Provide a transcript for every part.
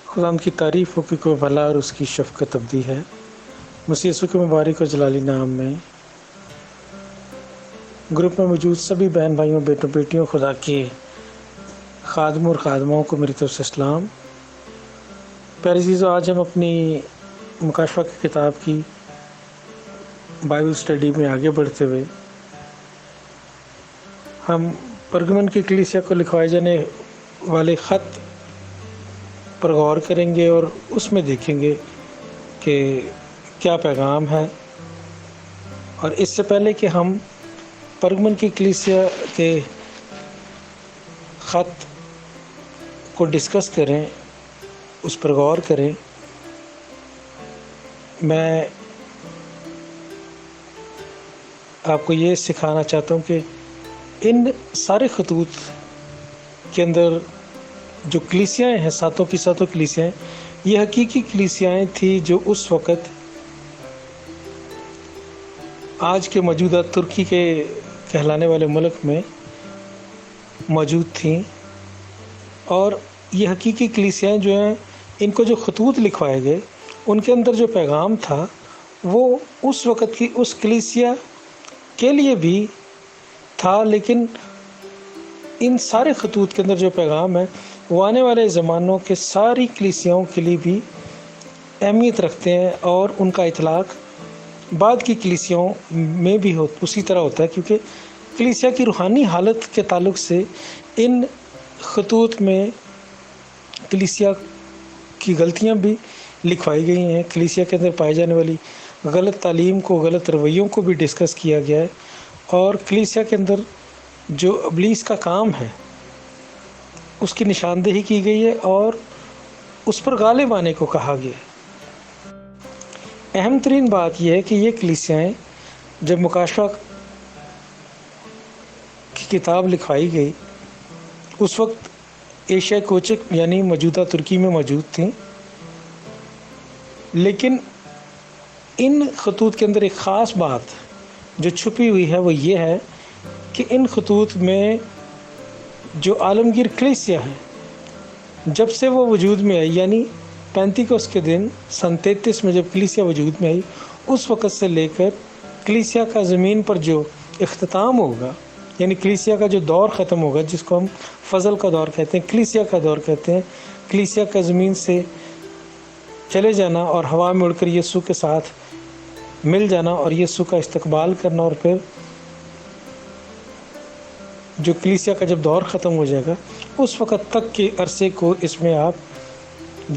خداوند کی تعریف ہو کہ کوئی بھلا اور اس کی شفقت ابدی ہے۔ مسیح یسوع کے مبارک اور جلالی نام میں گروپ میں موجود سبھی بہن بھائیوں، بیٹوں بیٹیوں، خدا کے خادموں اور خادماؤں کو میری طرف سے اسلام۔ پیارے عزیزو، آج ہم اپنی مکاشفہ کی کتاب کی بائبل اسٹڈی میں آگے بڑھتے ہوئے ہم پرگمن کی کلیسیا کو لکھوائے جانے والے خط پر غور کریں گے اور اس میں دیکھیں گے کہ کیا پیغام ہے۔ اور اس سے پہلے کہ ہم پرگمن کی کلیسیا کے خط کو ڈسکس کریں، اس پر غور کریں، میں آپ کو یہ سکھانا چاہتا ہوں کہ ان سارے خطوط کے اندر جو کلیسیاں ہیں، ساتوں کی ساتوں کلیسیاں، یہ حقیقی کلیسیاں تھیں جو اس وقت آج کے موجودہ ترکی کے کہلانے والے ملک میں موجود تھیں۔ اور یہ حقیقی کلیسیاں جو ہیں، ان کو جو خطوط لکھوائے گئے، ان کے اندر جو پیغام تھا وہ اس وقت کی اس کلیسیا کے لیے بھی تھا، لیکن ان سارے خطوط کے اندر جو پیغام ہے وہ آنے والے زمانوں کے ساری کلیسیاؤں کے لیے بھی اہمیت رکھتے ہیں، اور ان کا اطلاق بعد کی کلیسیاؤں میں بھی اسی طرح ہوتا ہے، کیونکہ کلیسیا کی روحانی حالت کے تعلق سے ان خطوط میں کلیسیا کی غلطیاں بھی لکھوائی گئی ہیں، کلیسیا کے اندر پائے جانے والی غلط تعلیم کو، غلط رویوں کو بھی ڈسکس کیا گیا ہے، اور کلیسیا کے اندر جو ابلیس کا کام ہے اس کی نشاندہی کی گئی ہے اور اس پر غالب آنے کو کہا گیا ہے۔ اہم ترین بات یہ ہے کہ یہ کلیسیاں جب مکاشفہ کی کتاب لکھوائی گئی اس وقت ایشیا کوچک یعنی موجودہ ترکی میں موجود تھیں، لیکن ان خطوط کے اندر ایک خاص بات جو چھپی ہوئی ہے وہ یہ ہے کہ ان خطوط میں جو عالمگیر کلیسیا ہے، جب سے وہ وجود میں آئی، یعنی پینتیکوس کے دن سن 33 میں جب کلیسیا وجود میں آئی، اس وقت سے لے کر کلیسیا کا زمین پر جو اختتام ہوگا، یعنی کلیسیا کا جو دور ختم ہوگا، جس کو ہم فضل کا دور کہتے ہیں، کلیسیا کا دور کہتے ہیں، کلیسیا کا زمین سے چلے جانا اور ہوا میں اڑ کر یسوع کے ساتھ مل جانا اور یسوع کا استقبال کرنا، اور پھر جو کلیسیا کا جب دور ختم ہو جائے گا اس وقت تک کے عرصے کو اس میں آپ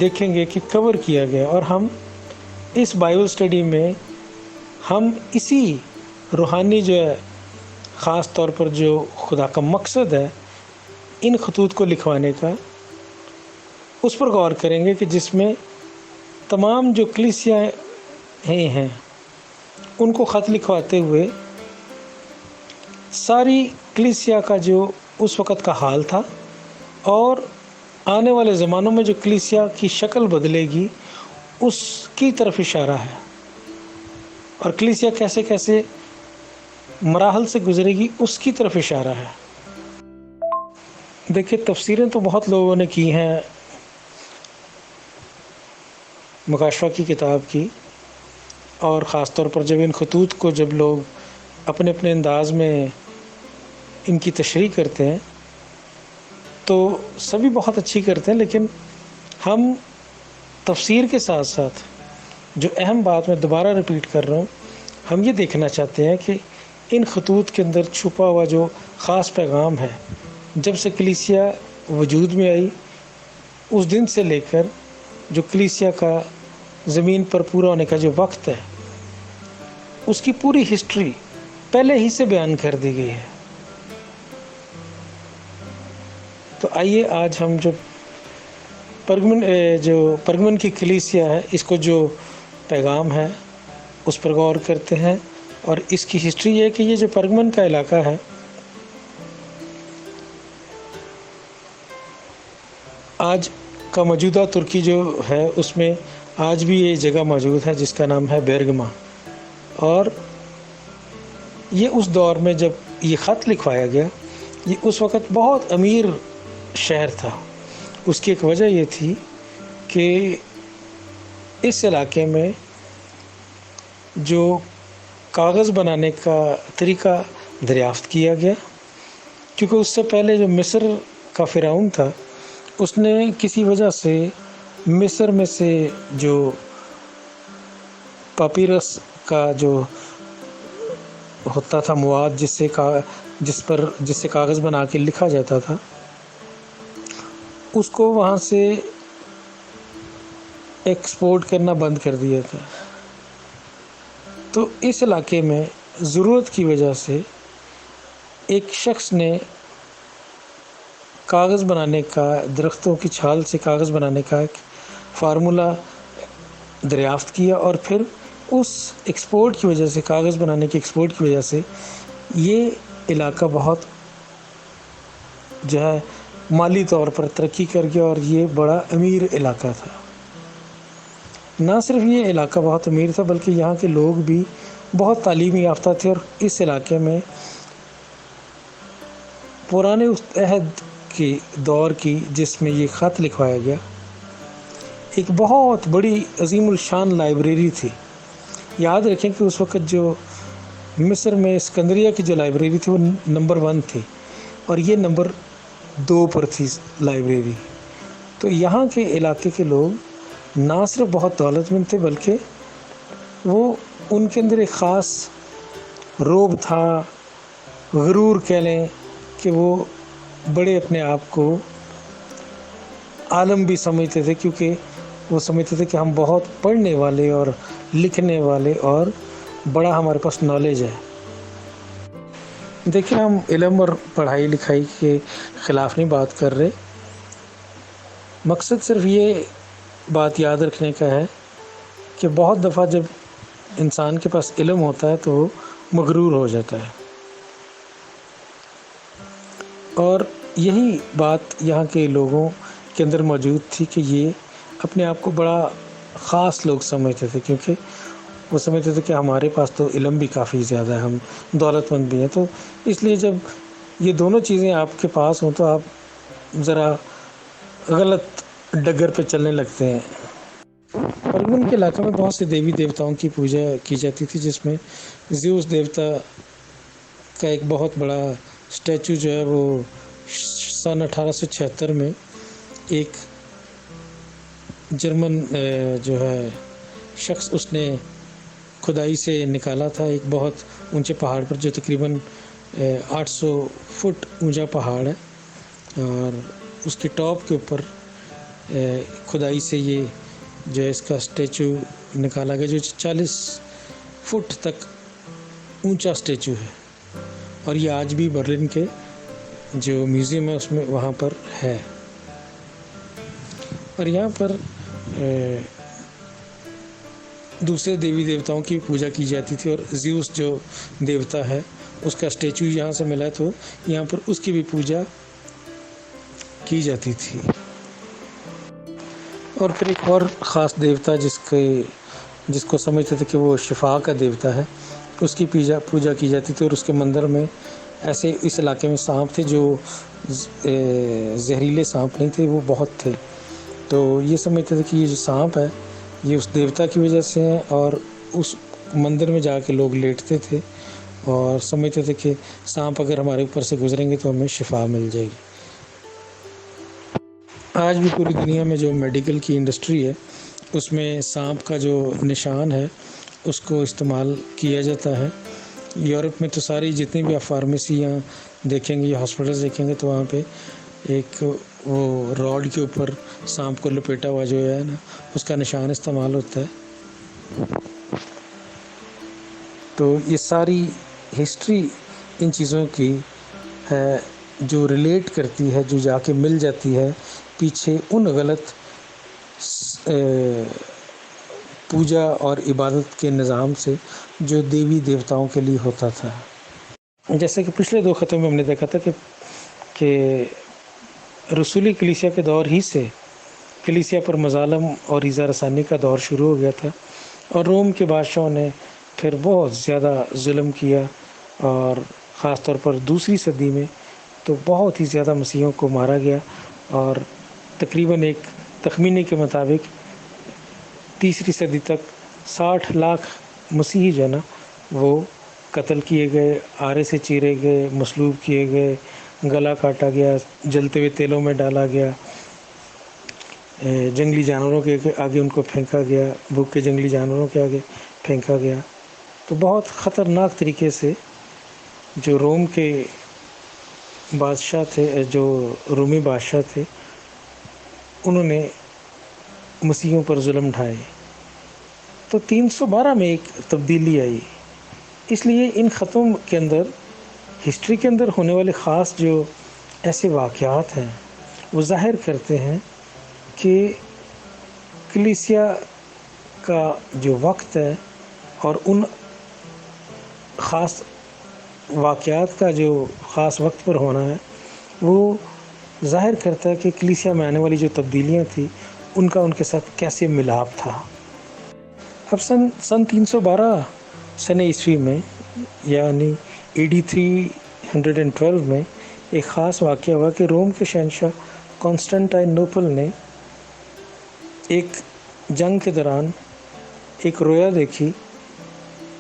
دیکھیں گے کہ کور کیا گیا۔ اور ہم اس بائبل اسٹڈی میں ہم اسی روحانی جو ہے، خاص طور پر جو خدا کا مقصد ہے ان خطوط کو لکھوانے کا، اس پر غور کریں گے کہ جس میں تمام جو کلیسیاں ہیں ان کو خط لکھواتے ہوئے ساری کلیسیا کا جو اس وقت کا حال تھا اور آنے والے زمانوں میں جو کلیسیا کی شکل بدلے گی اس کی طرف اشارہ ہے، اور کلیسیا کیسے کیسے مراحل سے گزرے گی اس کی طرف اشارہ ہے۔ دیکھیں، تفسیریں تو بہت لوگوں نے کی ہیں مکاشفہ کی کتاب کی، اور خاص طور پر جب ان خطوط کو جب لوگ اپنے اپنے انداز میں ان کی تشریح کرتے ہیں تو سبھی بہت اچھی کرتے ہیں، لیکن ہم تفسیر کے ساتھ ساتھ جو اہم بات میں دوبارہ ریپیٹ کر رہا ہوں، ہم یہ دیکھنا چاہتے ہیں کہ ان خطوط کے اندر چھپا ہوا جو خاص پیغام ہے، جب سے کلیسیا وجود میں آئی اس دن سے لے کر جو کلیسیا کا زمین پر پورا ہونے کا جو وقت ہے، اس کی پوری ہسٹری پہلے ہی سے بیان کر دی گئی ہے۔ تو آئیے آج ہم جو پرگمن کی کلیسیا ہے، اس کو جو پیغام ہے اس پر غور کرتے ہیں، اور اس کی ہسٹری یہ ہے کہ یہ جو پرگمن کا علاقہ ہے آج کا موجودہ ترکی جو ہے اس میں آج بھی یہ جگہ موجود ہے جس کا نام ہے بیرگما، اور یہ اس دور میں جب یہ خط لکھوایا گیا، یہ اس وقت بہت امیر شہر تھا۔ اس کی ایک وجہ یہ تھی کہ اس علاقے میں جو کاغذ بنانے کا طریقہ دریافت کیا گیا، کیونکہ اس سے پہلے جو مصر کا فرعون تھا اس نے کسی وجہ سے مصر میں سے جو پاپیرس کا جو ہوتا تھا مواد جس سے کاغذ بنا کے لکھا جاتا تھا، اس کو وہاں سے ایکسپورٹ کرنا بند کر دیا تھا۔ تو اس علاقے میں ضرورت کی وجہ سے ایک شخص نے کاغذ بنانے کا، درختوں کی چھال سے کاغذ بنانے کا ایک فارمولہ دریافت کیا، اور پھر اس ایکسپورٹ کی وجہ سے، کاغذ بنانے کے ایکسپورٹ کی وجہ سے یہ علاقہ بہت جو ہے مالی طور پر ترقی کر گیا، اور یہ بڑا امیر علاقہ تھا۔ نہ صرف یہ علاقہ بہت امیر تھا بلکہ یہاں کے لوگ بھی بہت تعلیم یافتہ تھے، اور اس علاقے میں پرانے عہد کے دور کی، جس میں یہ خط لکھوایا گیا، ایک بہت بڑی عظیم الشان لائبریری تھی۔ یاد رکھیں کہ اس وقت جو مصر میں اسکندریہ کی جو لائبریری تھی وہ نمبر 1 تھی، اور یہ نمبر 2 پر تھی لائبریری۔ تو یہاں کے علاقے کے لوگ نہ صرف بہت دولت مند تھے بلکہ وہ ان کے اندر ایک خاص رعب تھا، غرور کہہ لیں، کہ وہ بڑے اپنے آپ کو عالم بھی سمجھتے تھے، کیونکہ وہ سمجھتے تھے کہ ہم بہت پڑھنے والے اور لکھنے والے اور بڑا ہمارے پاس نالج ہے۔ دیکھیں، ہم علم اور پڑھائی لکھائی کے خلاف نہیں بات کر رہے، مقصد صرف یہ بات یاد رکھنے کا ہے کہ بہت دفعہ جب انسان کے پاس علم ہوتا ہے تو وہ مغرور ہو جاتا ہے، اور یہی بات یہاں کے لوگوں کے اندر موجود تھی کہ یہ اپنے آپ کو بڑا خاص لوگ سمجھتے تھے، کیونکہ وہ سمجھتے تھے کہ ہمارے پاس تو علم بھی کافی زیادہ ہے، ہم دولت مند بھی ہیں، تو اس لیے جب یہ دونوں چیزیں آپ کے پاس ہوں تو آپ ذرا غلط ڈگر پہ چلنے لگتے ہیں۔ اور ان کے علاقے میں بہت سے دیوی دیوتاؤں کی پوجا کی جاتی تھی، جس میں زیوس دیوتا کا ایک بہت بڑا اسٹیچو جو ہے وہ سن 1876 میں ایک جرمن جو ہے شخص اس نے کھدائی سے نکالا تھا، ایک بہت اونچے پہاڑ پر، جو تقریباً 800 فٹ اونچا پہاڑ ہے، اور اس کے ٹاپ کے اوپر کھدائی سے یہ جو ہے اس کا اسٹیچو نکالا گیا، جو 40 فٹ تک اونچا اسٹیچو ہے، اور یہ آج بھی برلن کے جو میوزیم ہے اس میں وہاں پر ہے۔ اور یہاں پر دوسرے دیوی دیوتاؤں کی پوجا کی جاتی تھی، اور زیوس جو دیوتا ہے اس کا اسٹیچو یہاں سے ملا، تو یہاں پر اس کی بھی پوجا کی جاتی تھی۔ اور پھر ایک اور خاص دیوتا جس کو سمجھتے تھے کہ وہ شفا کا دیوتا ہے، اس کی پوجا کی جاتی تھی، اور اس کے مندر میں ایسے اس علاقے میں سانپ تھے جو زہریلے سانپ نہیں تھے، وہ بہت تھے، تو یہ سمجھتے تھے کہ یہ جو سانپ ہے یہ اس دیوتا کی وجہ سے ہے، اور اس مندر میں جا کے لوگ لیٹتے تھے اور سمجھتے تھے کہ سانپ اگر ہمارے اوپر سے گزریں گے تو ہمیں شفا مل جائے گی۔ آج بھی پوری دنیا میں جو میڈیکل کی انڈسٹری ہے اس میں سانپ کا جو نشان ہے اس کو استعمال کیا جاتا ہے۔ یورپ میں تو ساری جتنی بھی آپ فارمیسیاں دیکھیں گے یا ہاسپٹلز دیکھیں گے تو وہاں پہ ایک وہ راڈ کے اوپر سانپ کو لپیٹا ہوا جو ہے نا، اس کا نشان استعمال ہوتا ہے۔ تو یہ ساری ہسٹری ان چیزوں کی ہے جو ریلیٹ کرتی ہے، جو جا کے مل جاتی ہے پیچھے ان غلط پوجا اور عبادت کے نظام سے جو دیوی دیوتاؤں کے لیے ہوتا تھا۔ جیسے کہ پچھلے 2 خطوں میں ہم نے دیکھا تھا کہ رسولی کلیسیا کے دور ہی سے کلیسیا پر مظالم اور ایذا رسانی کا دور شروع ہو گیا تھا، اور روم کے بادشاہوں نے پھر بہت زیادہ ظلم کیا، اور خاص طور پر 2 صدی میں تو بہت ہی زیادہ مسیحیوں کو مارا گیا، اور تقریباً ایک تخمینے کے مطابق 3 صدی تک 60 لاکھ مسیحی جو ہے نا وہ قتل کیے گئے، آرے سے چیرے گئے، مصلوب کیے گئے، گلا کاٹا گیا، جلتے ہوئے تیلوں میں ڈالا گیا، جنگلی جانوروں کے آگے ان کو پھینکا گیا، بھوکے جنگلی جانوروں کے آگے پھینکا گیا۔ تو بہت خطرناک طریقے سے جو روم کے بادشاہ تھے، جو رومی بادشاہ تھے، انہوں نے مسیحیوں پر ظلم ڈھائے۔ تو 312 میں ایک تبدیلی آئی۔ اس لیے ان خطوں کے اندر، ہسٹری کے اندر ہونے والے خاص جو ایسے واقعات ہیں وہ ظاہر کرتے ہیں کہ کلیسیا کا جو وقت ہے اور ان خاص واقعات کا جو خاص وقت پر ہونا ہے وہ ظاہر کرتا ہے کہ کلیسیا میں آنے والی جو تبدیلیاں تھیں ان کا ان کے ساتھ کیسے ملاپ تھا۔ اب سن 312 سن عیسوی میں یعنی AD 312 میں ایک خاص واقعہ ہوا کہ روم کے شہنشاہ کانسٹنٹائن نوپل نے ایک جنگ کے دوران ایک رویا دیکھی۔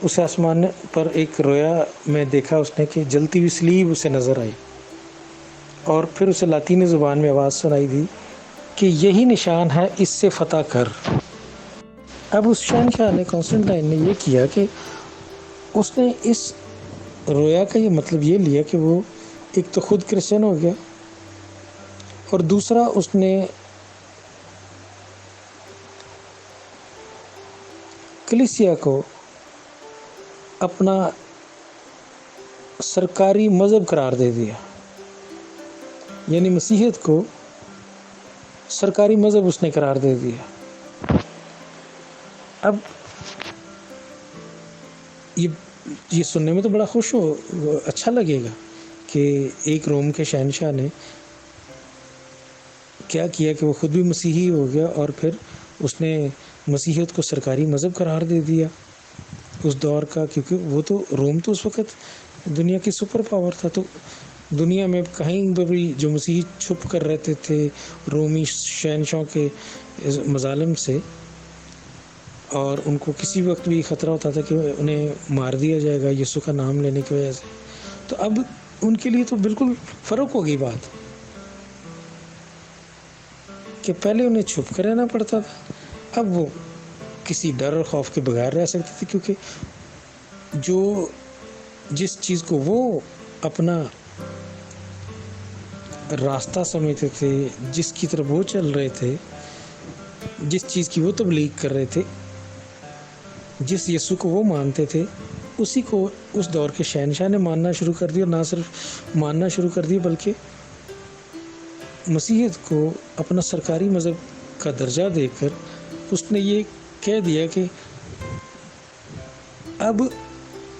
اس آسمان پر ایک رویا میں دیکھا اس نے کہ جلتی ہوئی سلیب اسے نظر آئی، اور پھر اسے لاطینی زبان میں آواز سنائی دی کہ یہی نشان ہے، اس سے فتح کر۔ اب اس شہنشاہ نے، کانسٹنٹائن نے، یہ کیا کہ اس نے اس رویا کا یہ مطلب یہ لیا کہ وہ ایک تو خود کرسچن ہو گیا، اور دوسرا اس نے کلیسیا کو اپنا سرکاری مذہب قرار دے دیا، یعنی مسیحیت کو سرکاری مذہب اس نے قرار دے دیا۔ اب یہ سننے میں تو بڑا اچھا لگے گا کہ ایک روم کے شہنشاہ نے کیا کیا کہ وہ خود بھی مسیحی ہو گیا اور پھر اس نے مسیحیت کو سرکاری مذہب قرار دے دیا اس دور کا، کیونکہ وہ تو روم تو اس وقت دنیا کی سپر پاور تھا۔ تو دنیا میں کہیں پر بھی جو مسیحی چھپ کر رہتے تھے رومی شہنشاہوں کے مظالم سے، اور ان کو کسی وقت بھی خطرہ ہوتا تھا کہ انہیں مار دیا جائے گا یسوع کا نام لینے کی وجہ سے، تو اب ان کے لیے تو بالکل فرق ہو گئی بات کہ پہلے انہیں چھپ کر رہنا پڑتا تھا، اب وہ کسی ڈر اور خوف کے بغیر رہ سکتے تھے، کیونکہ جس چیز کو وہ اپنا راستہ سمجھتے تھے، جس کی طرف وہ چل رہے تھے، جس چیز کی وہ تبلیغ کر رہے تھے، جس یسوع کو وہ مانتے تھے، اسی کو اس دور کے شہنشاہ نے ماننا شروع کر دیا، اور نہ صرف ماننا شروع کر دیا بلکہ مسیحیت کو اپنا سرکاری مذہب کا درجہ دے کر اس نے یہ کہہ دیا کہ اب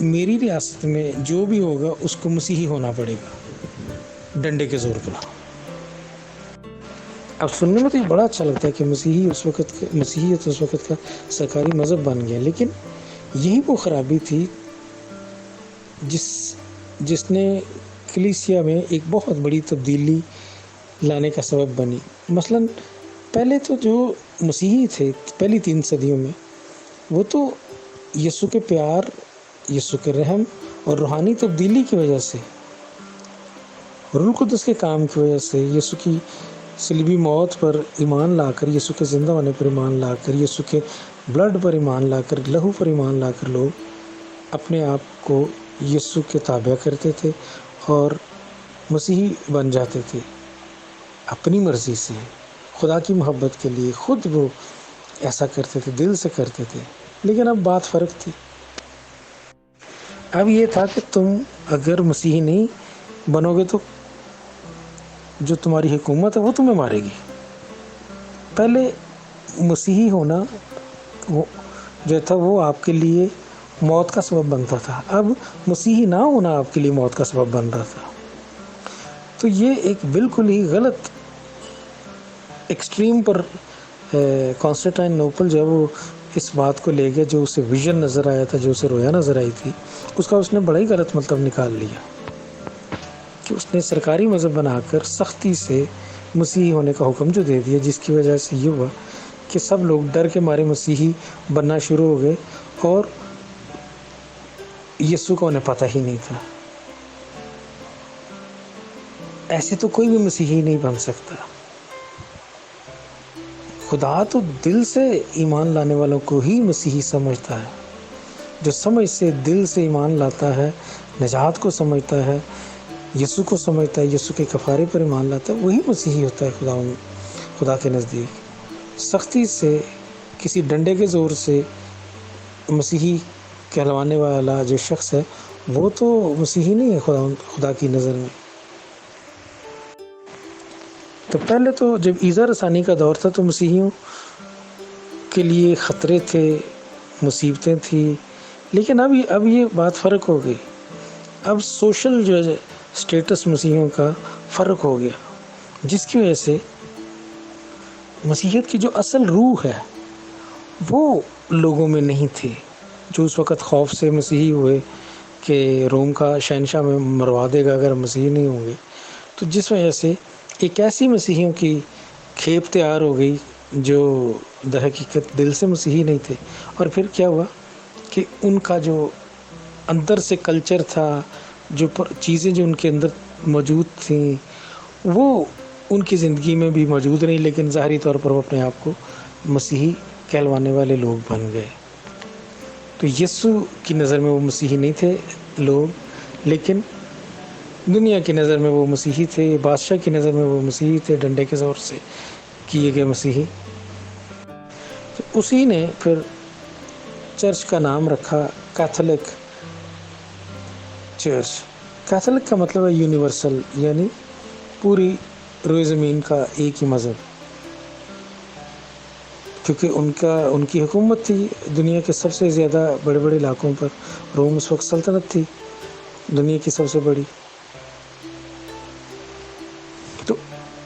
میری ریاست میں جو بھی ہوگا اس کو مسیحی ہونا پڑے گا، ڈنڈے کے زور پر۔ اب سننے میں تو یہ بڑا اچھا لگتا ہے کہ مسیحیت اس وقت کا سرکاری مذہب بن گیا، لیکن یہی وہ خرابی تھی جس نے کلیسیا میں ایک بہت بڑی تبدیلی لانے کا سبب بنی۔ مثلا پہلے تو جو مسیحی تھے پہلی 3 صدیوں میں، وہ تو یسوع کے پیار، یسوع کے رحم اور روحانی تبدیلی کی وجہ سے، روح القدس کے کام کی وجہ سے، یسوع کی صلیبی موت پر ایمان لا کر، یسوع کے زندہ ہونے پر ایمان لا کر، یسوع کے بلڈ پر ایمان لا کر، لہو پر ایمان لا کر لوگ اپنے آپ کو یسوع کے تابع کرتے تھے اور مسیحی بن جاتے تھے اپنی مرضی سے، خدا کی محبت کے لیے خود وہ ایسا کرتے تھے، دل سے کرتے تھے۔ لیکن اب بات فرق تھی، اب یہ تھا کہ تم اگر مسیحی نہیں بنو گے تو جو تمہاری حکومت ہے وہ تمہیں مارے گی۔ پہلے مسیحی ہونا جو تھا وہ آپ کے لیے موت کا سبب بنتا تھا، اب مسیحی نہ ہونا آپ کے لیے موت کا سبب بن رہا تھا۔ تو یہ ایک بالکل ہی غلط ایکسٹریم پر کانسٹنٹائن نوپل جو ہے وہ اس بات کو لے گیا، جو اسے ویژن نظر آیا تھا، جو اسے رویا نظر آئی تھی، اس کا اس نے بڑا ہی غلط مطلب نکال لیا کہ اس نے سرکاری مذہب بنا کر سختی سے مسیحی ہونے کا حکم جو دے دیا، جس کی وجہ سے یہ ہوا کہ سب لوگ ڈر کے مارے مسیحی بننا شروع ہو گئے، اور یسوع کا انہیں پتہ ہی نہیں تھا۔ ایسے تو کوئی بھی مسیحی نہیں بن سکتا۔ خدا تو دل سے ایمان لانے والوں کو ہی مسیحی سمجھتا ہے۔ جو سمجھ سے دل سے ایمان لاتا ہے، نجات کو سمجھتا ہے، یسوع کو سمجھتا ہے، یسوع کے کفارے پر ایمان لاتا ہے، وہی مسیحی ہوتا ہے خدا کے نزدیک۔ سختی سے، کسی ڈنڈے کے زور سے مسیحی کہلوانے والا جو شخص ہے، وہ تو مسیحی نہیں ہے خدا کی نظر میں۔ تو پہلے تو جب ایذا رسانی کا دور تھا تو مسیحیوں کے لیے خطرے تھے، مصیبتیں تھیں، لیکن اب یہ بات فرق ہو گئی۔ اب سوشل جو ہے اسٹیٹس مسیحیوں کا فرق ہو گیا، جس کی وجہ سے مسیحیت کی جو اصل روح ہے وہ لوگوں میں نہیں تھی، جو اس وقت خوف سے مسیحی ہوئے کہ روم کا شہنشاہ میں مروا دے گا اگر مسیحی نہیں ہوں گے۔ تو جس وجہ سے ایک ایسی مسیحیوں کی کھیپ تیار ہو گئی جو در حقیقت دل سے مسیحی نہیں تھے، اور پھر کیا ہوا کہ ان کا جو اندر سے کلچر تھا، جو چیزیں جو ان کے اندر موجود تھیں، وہ ان کی زندگی میں بھی موجود رہیں، لیکن ظاہری طور پر وہ اپنے آپ کو مسیحی کہلوانے والے لوگ بن گئے۔ تو یسوع کی نظر میں وہ مسیحی نہیں تھے لوگ، لیکن دنیا کی نظر میں وہ مسیحی تھے، بادشاہ کی نظر میں وہ مسیحی تھے، ڈنڈے کے زور سے کیے گئے مسیحی۔ تو اسی نے پھر چرچ کا نام رکھا کیتھولک چرچ۔ کیتھولک کا مطلب ہے یونیورسل، یعنی پوری روئے زمین کا ایک ہی مذہب، کیونکہ ان کی حکومت تھی دنیا کے سب سے زیادہ بڑے بڑے علاقوں پر۔ روم اس وقت سلطنت تھی دنیا کی سب سے بڑی۔ تو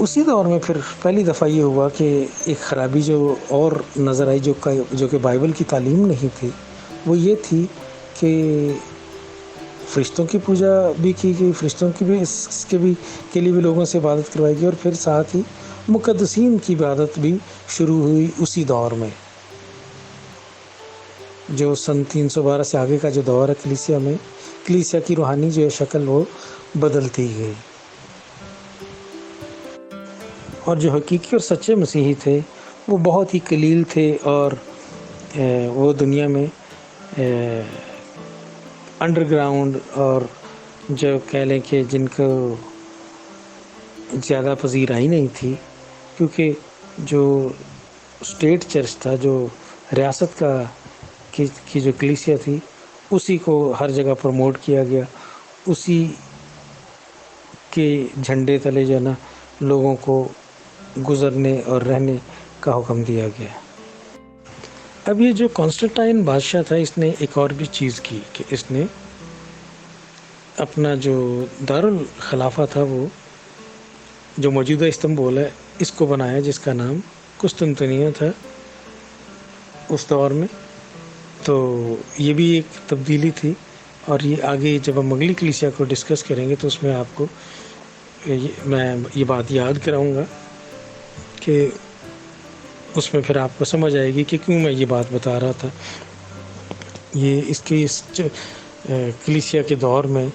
اسی دور میں پھر پہلی دفعہ یہ ہوا کہ ایک خرابی جو اور نظر آئی، جو کہ بائبل کی تعلیم نہیں تھی، وہ یہ تھی کہ فرشتوں کی پوجا بھی کی گئی، فرشتوں کی بھی کے لیے بھی لوگوں سے عبادت کروائی گئی، اور پھر ساتھ ہی مقدسین کی عبادت بھی شروع ہوئی اسی دور میں۔ جو سن 312 سے آگے کا جو دور ہے کلیسیا میں، کلیسیا کی روحانی جو ہے شکل وہ بدلتی گئی، اور جو حقیقی اور سچے مسیحی تھے وہ بہت ہی قلیل تھے، اور وہ دنیا میں انڈر گراؤنڈ، اور جو کہہ لیں کہ جن کو زیادہ پذیرائی نہیں تھی، کیونکہ جو اسٹیٹ چرچ تھا، جو ریاست کی جو کلیسیا تھی، اسی کو ہر جگہ پروموٹ کیا گیا، اسی کے جھنڈے تلے جو ہے نا لوگوں کو گزرنے اور رہنے کا حکم دیا گیا۔ اب یہ جو کانسٹنٹائن بادشاہ تھا، اس نے ایک اور بھی چیز کی کہ اس نے اپنا جو دارالخلافہ تھا، وہ جو موجودہ استنبول ہے، اس کو بنایا، جس کا نام قسطنطنیہ تھا اس دور میں۔ تو یہ بھی ایک تبدیلی تھی، اور یہ آگے جب ہم اگلی کلیسیا کو ڈسکس کریں گے تو اس میں آپ کو میں یہ بات یاد کراؤں گا کہ اس میں پھر آپ کو سمجھ آئے گی کہ کیوں میں یہ بات بتا رہا تھا۔ اس کلیسیا کے دور میں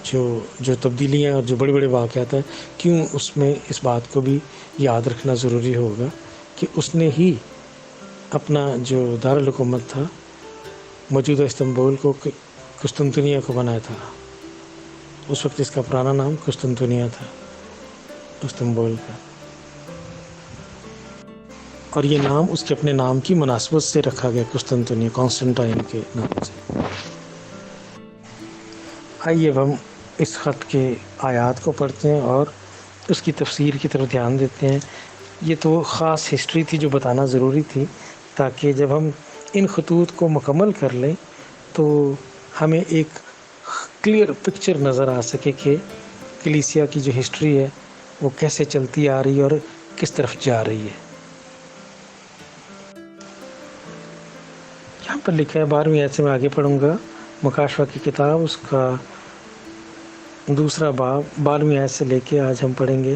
جو تبدیلیاں اور جو بڑے بڑے واقعات ہیں، کیوں اس میں اس بات کو بھی یاد رکھنا ضروری ہوگا کہ اس نے ہی اپنا جو دارالحکومت تھا موجودہ استنبول کو، قسطنطنیہ کو بنایا تھا۔ اس وقت اس کا پرانا نام قسطنطنیہ تھا، استنبول کا، اور یہ نام اس کے اپنے نام کی مناسبت سے رکھا گیا، قسطنطنیہ، کانسٹنٹائن کے نام سے۔ آئیے اب ہم اس خط کے آیات کو پڑھتے ہیں اور اس کی تفسیر کی طرف دھیان دیتے ہیں۔ یہ تو خاص ہسٹری تھی جو بتانا ضروری تھی، تاکہ جب ہم ان خطوط کو مکمل کر لیں تو ہمیں ایک کلیئر پکچر نظر آ سکے کہ کلیسیا کی جو ہسٹری ہے وہ کیسے چلتی آ رہی ہے اور کس طرف جا رہی ہے۔ یہاں پر لکھا ہے 12ویں آیت سے میں آگے پڑھوں گا، مکاشفہ کی کتاب، اس کا 2 باب 12ویں آیت سے لے کے آج ہم پڑھیں گے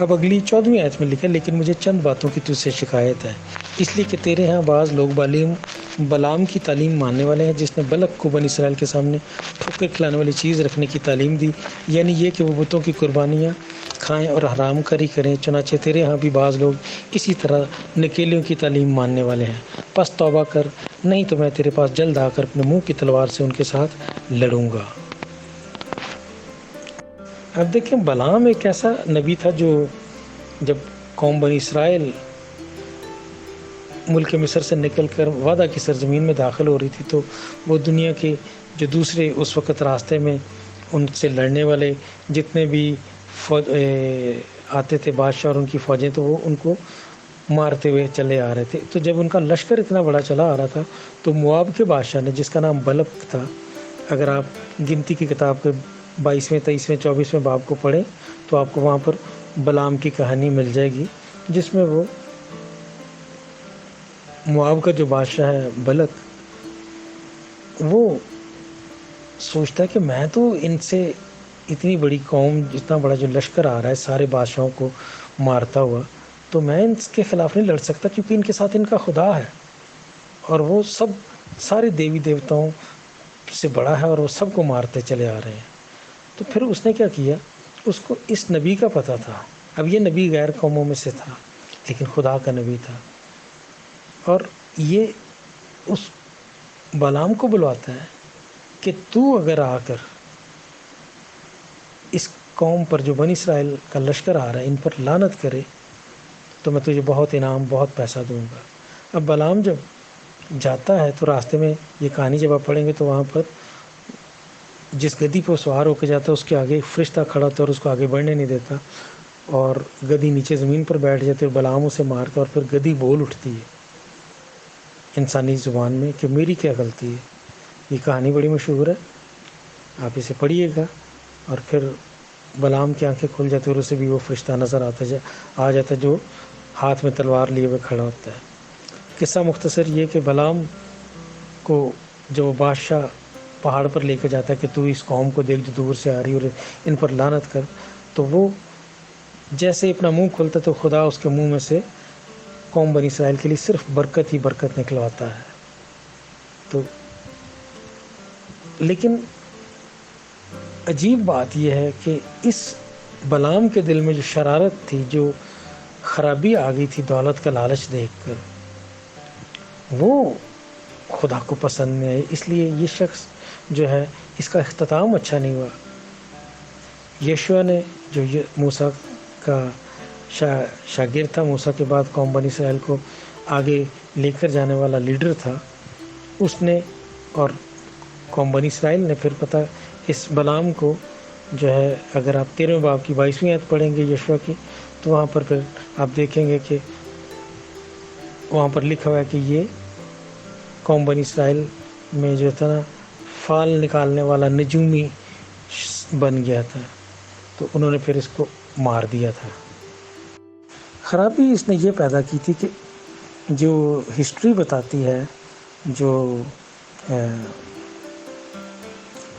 اب اگلی 14ویں آیت میں لکھا ہے لیکن مجھے چند باتوں کی تجھ سے شکایت ہے، اس لیے کہ تیرے ہاں بعض لوگ بلام کی تعلیم ماننے والے ہیں، جس نے بلک کو بنی اسرائیل کے سامنے ٹھوکر کھلانے والی چیز رکھنے کی تعلیم دی، یعنی یہ کہ وہ بتوں کی قربانیاں کھائیں اور حرام کاری کریں۔ چنانچہ تیرے ہاں بھی بعض لوگ اسی طرح نکیلیوں کی تعلیم ماننے والے ہیں، پس توبہ کر، نہیں تو میں تیرے پاس جلد آ کر اپنے منہ کی تلوار سے ان کے ساتھ لڑوں گا۔ اب دیکھیں بلام ایک ایسا نبی تھا جو جب قوم بنی اسرائیل ملک مصر سے نکل کر وعدہ کی سرزمین میں داخل ہو رہی تھی تو وہ دنیا کے جو دوسرے اس وقت راستے میں ان سے لڑنے والے جتنے بھی فوج آتے تھے بادشاہ اور ان کی فوجیں، تو وہ ان کو مارتے ہوئے چلے آ رہے تھے۔ تو جب ان کا لشکر اتنا بڑا چلا آ رہا تھا تو مواب کے بادشاہ نے، جس کا نام بلق تھا، اگر آپ گنتی کی کتاب کے 22ویں 23ویں 24ویں باب کو پڑھیں تو آپ کو وہاں پر بلام کی کہانی مل جائے گی، جس میں وہ مواب کا جو بادشاہ ہے بلق، وہ سوچتا ہے کہ میں تو ان سے اتنی بڑی قوم، اتنا بڑا جو لشکر آ رہا ہے سارے بادشاہوں کو مارتا ہوا، تو میں ان کے خلاف نہیں لڑ سکتا کیونکہ ان کے ساتھ ان کا خدا ہے اور وہ سب سارے دیوی دیوتاؤں سے بڑا ہے اور وہ سب کو مارتے چلے آ رہے ہیں۔ تو پھر اس نے کیا کیا، اس کو اس نبی کا پتہ تھا۔ اب یہ نبی غیر قوموں میں سے تھا لیکن خدا کا نبی تھا، اور یہ اس بلام کو بلواتا ہے کہ تو اگر آ کر اس قوم پر جو بنی اسرائیل کا لشکر آ رہا ہے ان پر لعنت کرے تو میں تجھے بہت انعام، بہت پیسہ دوں گا۔ اب بلام جب جاتا ہے تو راستے میں یہ کہانی جب آپ پڑھیں گے تو وہاں پر جس گدی پہ سوار ہو کے جاتا ہے اس کے آگے فرشتہ کھڑا ہوتا ہے اور اس کو آگے بڑھنے نہیں دیتا، اور گدی نیچے زمین پر بیٹھ جاتی ہے اور بلام اسے مارتا اور پھر گدی بول اٹھتی ہے انسانی زبان میں کہ میری کیا غلطی ہے۔ یہ کہانی بڑی مشہور ہے، آپ اسے پڑھیے گا، اور پھر بلام کی آنکھیں کھل جاتی اور اسے بھی وہ فرشتہ نظر آ جاتا جو ہاتھ میں تلوار لیے ہوئے کھڑا ہوتا ہے۔ قصہ مختصر یہ کہ بلام کو جو بادشاہ پہاڑ پر لے کے جاتا ہے کہ تو اس قوم کو دیکھ جو دور سے آ رہی اور ان پر لعنت کر، تو وہ جیسے اپنا منہ کھولتا تو خدا اس کے منہ میں سے قوم بنی اسرائیل کے لیے صرف برکت ہی برکت نکلواتا ہے۔ تو لیکن عجیب بات یہ ہے کہ اس بلام کے دل میں جو شرارت تھی، جو خرابی آ گئی تھی دولت کا لالچ دیکھ کر، وہ خدا کو پسند نہیں آئی، اس لیے یہ شخص جو ہے اس کا اختتام اچھا نہیں ہوا۔ یشوع نے جو موسیٰ کا شاگرد تھا، موسیٰ کے بعد قوم بنی اسرائیل کو آگے لے کر جانے والا لیڈر تھا، اس نے اور قوم بنی اسرائیل نے پھر پتہ اس بلام کو جو ہے، اگر آپ 13ویں باب کی 22ویں آیت پڑھیں گے یشوع کی تو وہاں پر پھر آپ دیکھیں گے کہ وہاں پر لکھا ہوا ہے کہ یہ قوم بنی اسرائیل میں جو تھا نا فال نکالنے والا نجومی بن گیا تھا، تو انہوں نے پھر اس کو مار دیا تھا۔ خرابی اس نے یہ پیدا کی تھی کہ جو ہسٹری بتاتی ہے، جو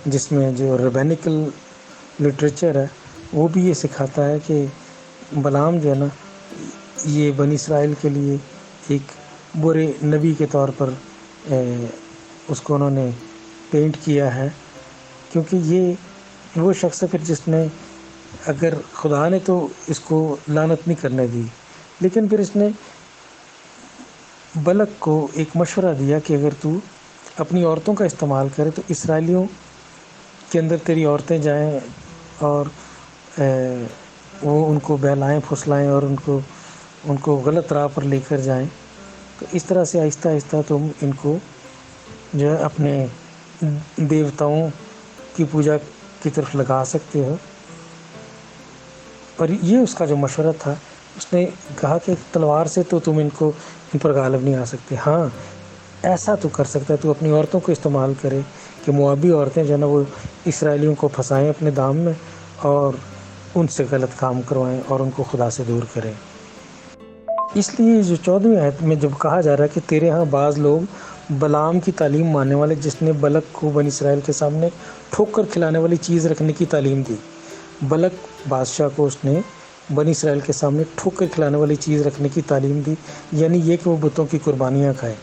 جس میں جو ریبینیکل لٹریچر ہے وہ بھی یہ سکھاتا ہے کہ بلام جو ہے نا یہ بنی اسرائیل کے لیے ایک برے نبی کے طور پر اس کو انہوں نے پینٹ کیا ہے، کیونکہ یہ وہ شخص ہے پھر جس نے، اگر خدا نے تو اس کو لعنت نہیں کرنے دی، لیکن پھر اس نے بلق کو ایک مشورہ دیا کہ اگر تو اپنی عورتوں کا استعمال کرے تو اسرائیلیوں کے اندر تیری عورتیں جائیں اور وہ ان کو بہلائیں پھسلائیں اور ان کو غلط راہ پر لے کر جائیں، تو اس طرح سے آہستہ آہستہ تم ان کو جو ہے اپنے دیوتاؤں کی پوجا کی طرف لگا سکتے ہو۔ اور یہ اس کا جو مشورہ تھا، اس نے کہا کہ تلوار سے تو تم ان پر غالب نہیں آ سکتے، ہاں ایسا تو کر سکتا ہے تو اپنی عورتوں کو استعمال کرے کہ موابی عورتیں جو ہے نا وہ اسرائیلیوں کو پھنسائیں اپنے دام میں اور ان سے غلط کام کروائیں اور ان کو خدا سے دور کریں۔ اس لیے جو 14ویں آیت میں جب کہا جا رہا ہے کہ تیرے ہاں بعض لوگ بلام کی تعلیم ماننے والے، جس نے بلق کو بنی اسرائیل کے سامنے ٹھوکر کھلانے والی چیز رکھنے کی تعلیم دی، بلق بادشاہ کو اس نے بنی اسرائیل کے سامنے ٹھوکر کھلانے والی چیز رکھنے کی تعلیم دی، یعنی یہ کہ وہ بتوں کی قربانیاں کھائیں،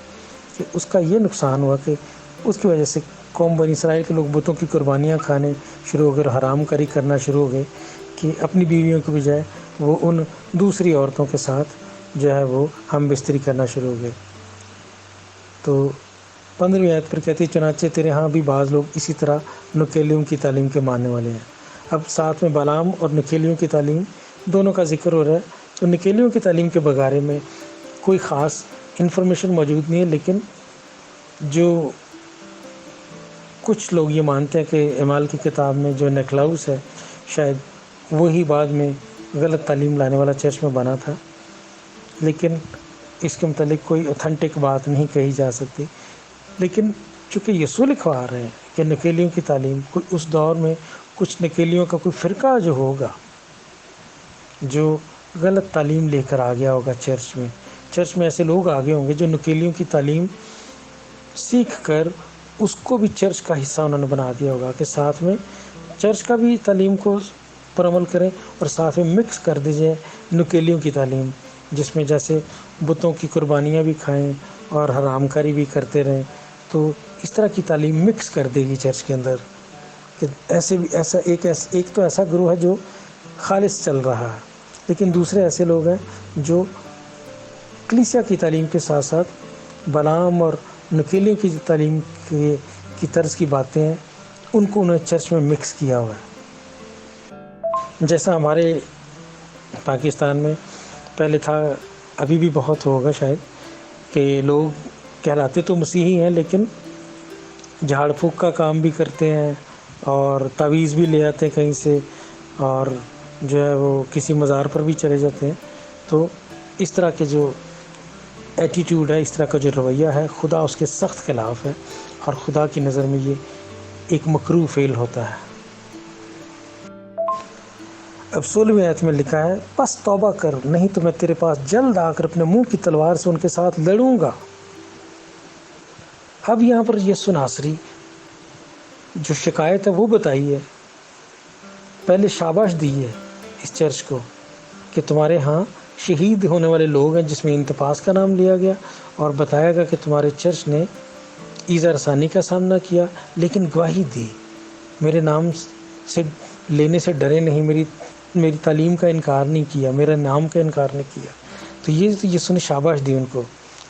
کہ اس کا یہ نقصان ہوا کہ اس کی وجہ سے قوم بنی اسرائیل کے لوگ بتوں کی قربانیاں کھانے شروع ہو گئے اور حرام کاری کرنا شروع ہو گئے، کہ اپنی بیویوں کے بجائے وہ ان دوسری عورتوں کے ساتھ جو ہے وہ ہم بستری کرنا شروع ہو گئے۔ تو 15ویں آیت پر کہتی ہے چنانچہ تیرے ہاں بھی بعض لوگ اسی طرح نکیلیوں کی تعلیم کے ماننے والے ہیں۔ اب ساتھ میں بلعام اور نکیلیوں کی تعلیم دونوں کا ذکر ہو رہا ہے۔ تو نکیلیوں کی تعلیم کے بارے میں کوئی خاص انفارمیشن موجود نہیں ہے، لیکن جو کچھ لوگ یہ مانتے ہیں کہ اعمال کی کتاب میں جو نیکلاؤس ہے شاید وہی بعد میں غلط تعلیم لانے والا چرچ میں بنا تھا، لیکن اس کے متعلق کوئی اوتھینٹک بات نہیں کہی جا سکتی۔ لیکن چونکہ یسوع لکھوا رہے ہیں کہ نکیلیوں کی تعلیم، کوئی اس دور میں کچھ نکیلیوں کا کوئی فرقہ جو ہوگا جو غلط تعلیم لے کر آ گیا ہوگا چرچ میں ایسے لوگ آگے ہوں گے جو نکیلیوں کی تعلیم سیکھ کر اس کو بھی چرچ کا حصہ انہوں نے بنا دیا ہوگا، کہ ساتھ میں چرچ کا بھی تعلیم کو پر عمل کریں اور ساتھ میں مکس کر دیجئے نکیلیوں کی تعلیم، جس میں جیسے بتوں کی قربانیاں بھی کھائیں اور حرام کاری بھی کرتے رہیں۔ تو اس طرح کی تعلیم مکس کر دے گی چرچ کے اندر، کہ ایک تو ایسا گروہ ہے جو خالص چل رہا ہے، لیکن دوسرے ایسے لوگ ہیں جو کلیسیا کی تعلیم کے ساتھ ساتھ بلعام اور نکیلیوں کی تعلیم کی طرز کی باتیں ہیں، ان کو انہیں چرچ میں مکس کیا ہوا ہے۔ جیسا ہمارے پاکستان میں پہلے تھا، ابھی بھی بہت ہوگا شاید، کہ لوگ کہلاتے تو مسیحی ہیں لیکن جھاڑ پھونک کا کام بھی کرتے ہیں اور تعویذ بھی لے آتے ہیں کہیں سے، اور جو ہے وہ کسی مزار پر بھی چلے جاتے ہیں۔ تو اس طرح کے جو ایٹیٹیوڈ ہے، اس طرح کا جو رویہ ہے، خدا اس کے سخت خلاف ہے، اور خدا کی نظر میں یہ ایک مکروہ فعل ہوتا ہے۔ اب 16ویں آیت میں لکھا ہے بس توبہ کر، نہیں تو میں تیرے پاس جلد آ کر اپنے منہ کی تلوار سے ان کے ساتھ لڑوں گا۔ اب یہاں پر یسوع ناصری جو شکایت ہے وہ بتائی ہے، پہلے شاباش دی ہے اس چرچ کو کہ تمہارے ہاں شہید ہونے والے لوگ ہیں، جس میں انتپاس کا نام لیا گیا، اور بتایا گیا کہ تمہارے چرچ نے ایذا رسانی کا سامنا کیا لیکن گواہی دی، میرے نام سے لینے سے ڈرے نہیں، میری تعلیم کا انکار نہیں کیا، میرے نام کا انکار نہیں کیا۔ تو یہ یسوع نے شاباش دی ان کو۔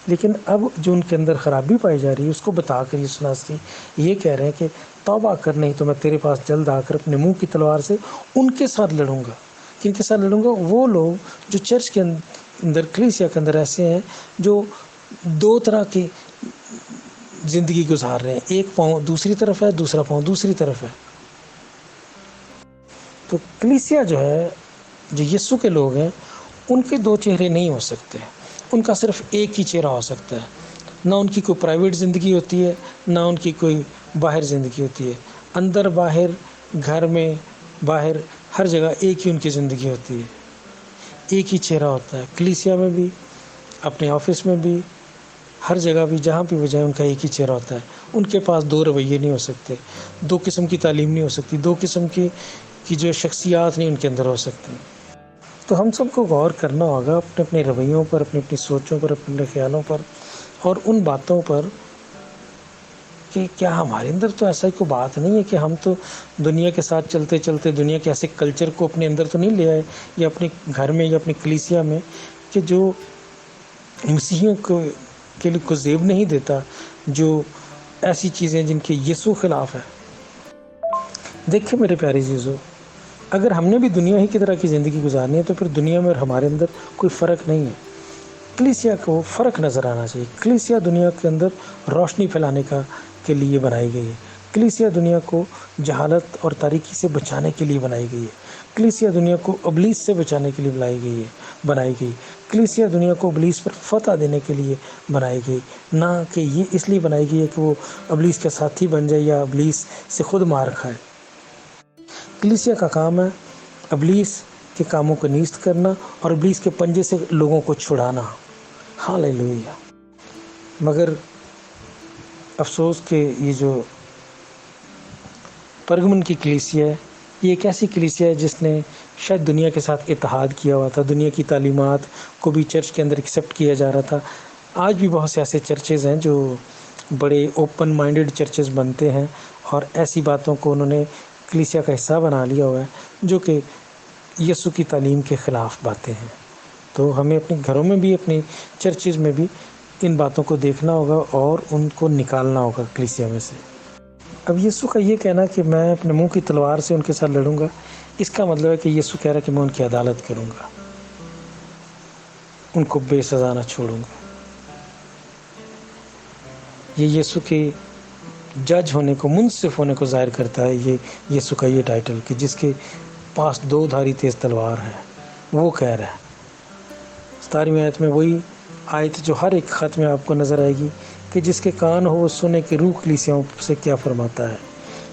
لیکن اب جو ان کے اندر خرابی پائی جا رہی ہے اس کو بتا کر یسوع ناصری یہ کہہ رہے ہیں کہ توبہ کر، نہیں تو میں تیرے پاس جلد آ کر اپنے منہ کی تلوار سے ان کے ساتھ لڑوں گا۔ کن کے ساتھ لڑوں گا؟ وہ لوگ جو چرچ کے اندر، کلیسیا کے اندر ایسے ہیں جو دو طرح کی زندگی گزار رہے ہیں، ایک پاؤں دوسری طرف ہے، دوسرا پاؤں دوسری طرف ہے۔ تو کلیسیا جو ہے، جو یسوع کے لوگ ہیں، ان کے دو چہرے نہیں ہو سکتے، ان کا صرف ایک ہی چہرہ ہو سکتا ہے۔ نہ ان کی کوئی پرائیویٹ زندگی ہوتی ہے، نہ ان کی کوئی باہر زندگی ہوتی ہے، اندر باہر، گھر میں باہر، ہر جگہ ایک ہی ان کی زندگی ہوتی ہے، ایک ہی چہرہ ہوتا ہے۔ کلیسیا میں بھی، اپنے آفس میں بھی، ہر جگہ بھی، جہاں بھی وہ جائیں ان کا ایک ہی چہرہ ہوتا ہے۔ ان کے پاس دو رویے نہیں ہو سکتے، دو قسم کی تعلیم نہیں ہو سکتی، دو قسم کی جو شخصیات نہیں ان کے اندر ہو سکتی۔ تو ہم سب کو غور کرنا ہوگا اپنے اپنے رویوں پر، اپنی اپنی سوچوں پر، اپنے خیالوں پر، اور ان باتوں پر کہ کیا ہمارے اندر تو ایسا کوئی بات نہیں ہے کہ ہم تو دنیا کے ساتھ چلتے چلتے دنیا کے ایسے کلچر کو اپنے اندر تو نہیں لے آئے، یا اپنے گھر میں یا اپنی کلیسیا میں، کہ جو مسیحیوں کے لیے کو زیب نہیں دیتا، جو ایسی چیزیں جن کے یسوع خلاف ہے۔ دیکھیں میرے پیارے عزیزو، اگر ہم نے بھی دنیا ہی کی طرح کی زندگی گزارنی ہے تو پھر دنیا میں اور ہمارے اندر کوئی فرق نہیں ہے۔ کلیسیا کو فرق نظر آنا چاہیے۔ کلیسیا دنیا کے اندر روشنی پھیلانے کے لیے بنائی گئی ہے۔ کلیسیا دنیا کو جہالت اور تاریکی سے بچانے کے لیے بنائی گئی ہے۔ کلیسیا دنیا کو ابلیس سے بچانے کے لیے بنائی گئی۔ کلیسیا دنیا کو ابلیس پر فتح دینے کے لیے بنائی گئی، نہ کہ یہ اس لیے بنائی گئی ہے کہ وہ ابلیس کا ساتھی بن جائے یا ابلیس سے خود مار کھائے۔ کلیسیا کا کام ہے ابلیس کے کاموں کو نیست کرنا اور ابلیس کے پنجے سے لوگوں کو چھڑانا۔ ہاللیلویہ۔ مگر افسوس کہ یہ جو پرگمن کی کلیسیا ہے، یہ ایک ایسی کلیسیا ہے جس نے شاید دنیا کے ساتھ اتحاد کیا ہوا تھا، دنیا کی تعلیمات کو بھی چرچ کے اندر ایکسیپٹ کیا جا رہا تھا۔ آج بھی بہت سے ایسے چرچز ہیں جو بڑے اوپن مائنڈڈ چرچز بنتے ہیں اور ایسی باتوں کو انہوں نے کلیسیا کا حصہ بنا لیا ہوا ہے جو کہ یسوع کی تعلیم کے خلاف باتیں ہیں۔ تو ہمیں اپنے گھروں میں بھی، اپنی چرچز میں بھی ان باتوں کو دیکھنا ہوگا اور ان کو نکالنا ہوگا کلیسیا میں سے۔ اب یسوع کا یہ کہنا کہ میں اپنے منہ کی تلوار سے ان کے ساتھ لڑوں گا، اس کا مطلب ہے کہ یسوع کہہ رہا ہے کہ میں ان کی عدالت کروں گا، ان کو بے سزا نہ چھوڑوں گا۔ یہ یسوع کے جج ہونے کو، منصف ہونے کو ظاہر کرتا ہے یہ یسوع کا یہ ٹائٹل کہ جس کے پاس 2 دھاری تیز تلوار ہے۔ وہ کہہ رہا ہے 17ویں آیت میں، وہی آیت جو ہر ایک خط میں آپ کو نظر آئے گی کہ جس کے کان ہو وہ سنے کہ روح کلیسیاؤں سے کیا فرماتا ہے۔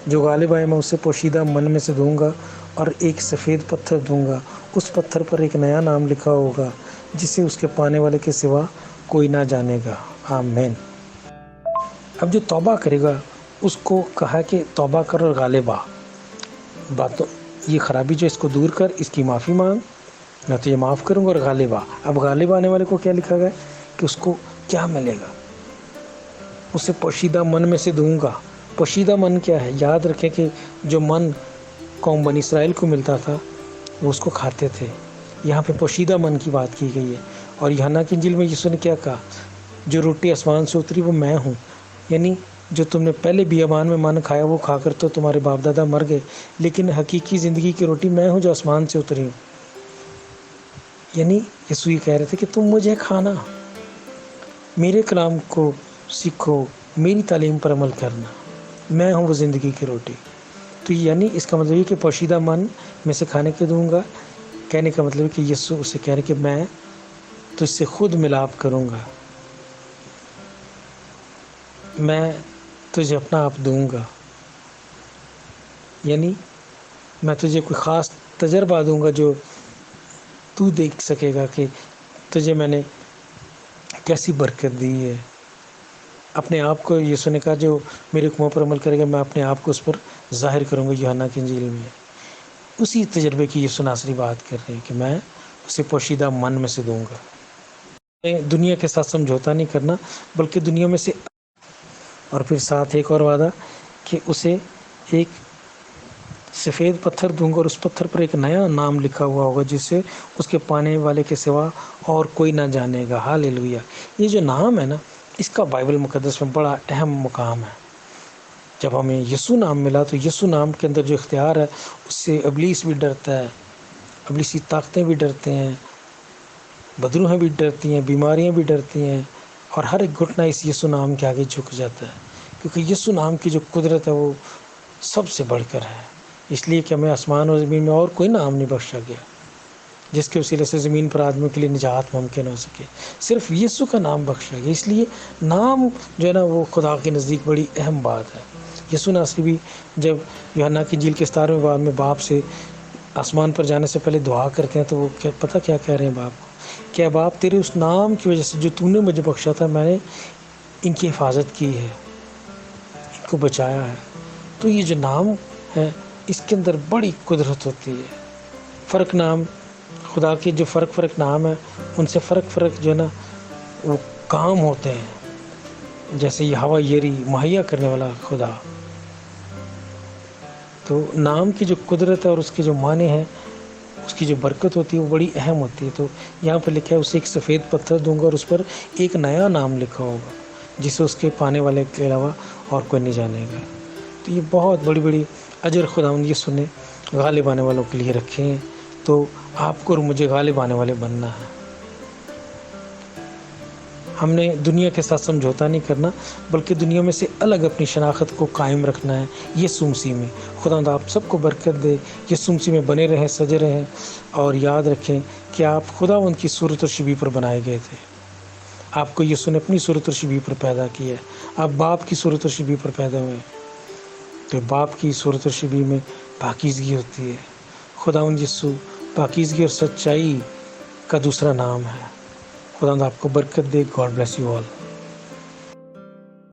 جو غالب آئے میں اسے پوشیدہ من میں سے دوں گا اور ایک سفید پتھر دوں گا، اس پتھر پر ایک نیا نام لکھا ہوگا جسے اس کے پانے والے کے سوا کوئی نہ جانے گا۔ آمین۔ اب جو توبہ کرے گا اس کو کہا کہ توبہ کر اور غالب آ، باتوں یہ خرابی جو اس کو دور کر، اس کی معافی مانگ، میں تو یہ معاف کروں گا، اور غالب آ۔ اب غالب آنے والے کو کیا لکھا گیا کہ اس کو کیا ملے گا؟ اسے پوشیدہ من میں سے دوں گا۔ پوشیدہ من کیا ہے؟ یاد رکھیں کہ جو من قوم بنی اسرائیل کو ملتا تھا وہ اس کو کھاتے تھے۔ یہاں پہ پوشیدہ من کی بات کی گئی ہے۔ اور یوحنا کی انجیل میں یسوع نے کیا کہا؟ جو روٹی آسمان سے اتری وہ میں ہوں، یعنی جو تم نے پہلے بیابان میں من کھایا وہ کھا کر تو تمہارے باپ دادا مر گئے، لیکن حقیقی زندگی کی روٹی میں ہوں جو آسمان سے اتری ہوں۔ یعنی یسوع یہ کہہ رہے تھے کہ تم مجھے کھانا، میرے کلام کو سیکھو، میری تعلیم پر عمل کرنا، میں ہوں وہ زندگی کی روٹی۔ تو یعنی اس کا مطلب یہ کہ پوشیدہ من میں سے کھانے کے دوں گا، کہنے کا مطلب ہے کہ یسوع اسے کہہ رہے کہ میں تجھ سے خود ملاپ کروں گا، میں تجھے اپنا آپ دوں گا، یعنی میں تجھے کوئی خاص تجربہ دوں گا جو تو دیکھ سکے گا کہ تجھے میں نے کیسی برکت دی ہے۔ اپنے آپ کو یسوع نے کہا جو میرے حکموں پر عمل کرے گا میں اپنے آپ کو اس پر ظاہر کروں گا۔ یوحنا کی انجیل میں اسی تجربے کی یسوع ناصری بات کر رہے ہیں کہ میں اسے پوشیدہ من میں سے دوں گا۔ دنیا کے ساتھ سمجھوتا نہیں کرنا بلکہ دنیا میں سے، اور پھر ساتھ ایک اور وعدہ کہ اسے ایک سفید پتھر دوں گا اور اس پتھر پر ایک نیا نام لکھا ہوا ہوگا جسے اس کے پانے والے کے سوا اور کوئی نہ جانے گا۔ ہاللیلویہ۔ یہ جو نام ہے نا، اس کا بائبل مقدس میں بڑا اہم مقام ہے۔ جب ہمیں یسوع نام ملا تو یسوع نام کے اندر جو اختیار ہے اس سے ابلیس بھی ڈرتا ہے، ابلیسی طاقتیں بھی ڈرتے ہیں، بدروہیں بھی ڈرتی ہیں، بیماریاں بھی ڈرتی ہیں، اور ہر ایک گھٹنا اس یسوع نام کے آگے جھک جاتا ہے، کیونکہ یسوع نام کی جو قدرت ہے وہ سب سے بڑھ کر ہے۔ اس لیے کہ ہمیں آسمان اور زمین میں اور کوئی نام نہیں بخشا گیا جس کے وسیلے سے زمین پر آدمیوں کے لیے نجات ممکن ہو سکے، صرف یسوع کا نام بخشا گیا۔ اس لیے نام جو ہے نا وہ خدا کے نزدیک بڑی اہم بات ہے۔ یسوع ناصری بھی جب یوحنا کی انجیل کے 17ویں باب میں باپ سے آسمان پر جانے سے پہلے دعا کرتے ہیں تو وہ پتہ کیا کہہ رہے ہیں باپ کو؟ کیا باپ تیرے اس نام کی وجہ سے جو تو نے مجھے بخشا تھا میں نے ان کی حفاظت کی ہے، ان کو بچایا ہے۔ تو یہ جو نام ہے اس کے اندر بڑی قدرت ہوتی ہے۔ فرق نام، خدا کے جو فرق نام ہے ان سے فرق جو ہے نا وہ کام ہوتے ہیں، جیسے یہ ہوا یری مہیا کرنے والا خدا۔ تو نام کی جو قدرت ہے اور اس کے جو معنی ہیں، اس کی جو برکت ہوتی ہے وہ بڑی اہم ہوتی ہے۔ تو یہاں پہ لکھا ہے اسے ایک سفید پتھر دوں گا اور اس پر ایک نیا نام لکھا ہوگا جسے اس کے پانے والے کے علاوہ اور کوئی نہیں جانے گا۔ تو یہ بہت بڑی اجر خداوند یسوع نے غالب آنے والوں کے لیے رکھے ہیں۔ تو آپ کو اور مجھے غالب آنے والے بننا ہے۔ ہم نے دنیا کے ساتھ سمجھوتا نہیں کرنا بلکہ دنیا میں سے الگ اپنی شناخت کو قائم رکھنا ہے یسوع مسیح میں۔ خداوند آپ سب کو برکت دے، یسوع مسیح میں بنے رہیں، سجے رہیں، اور یاد رکھیں کہ آپ خداوند کی صورت اور شبیہ پر بنائے گئے تھے۔ آپ کو یسوع نے اپنی صورت اور شبیہ پر پیدا کیا ہے، آپ باپ کی صورت اور شبیہ پر پیدا ہوئے ہیں۔ تو باپ کی صورت اور شبیہ میں پاکیزگی ہوتی ہے۔ خداوند یسوع پاکیزگی اور سچائی کا دوسرا نام ہے۔ خداوند آپ کو برکت دے۔ God bless you all.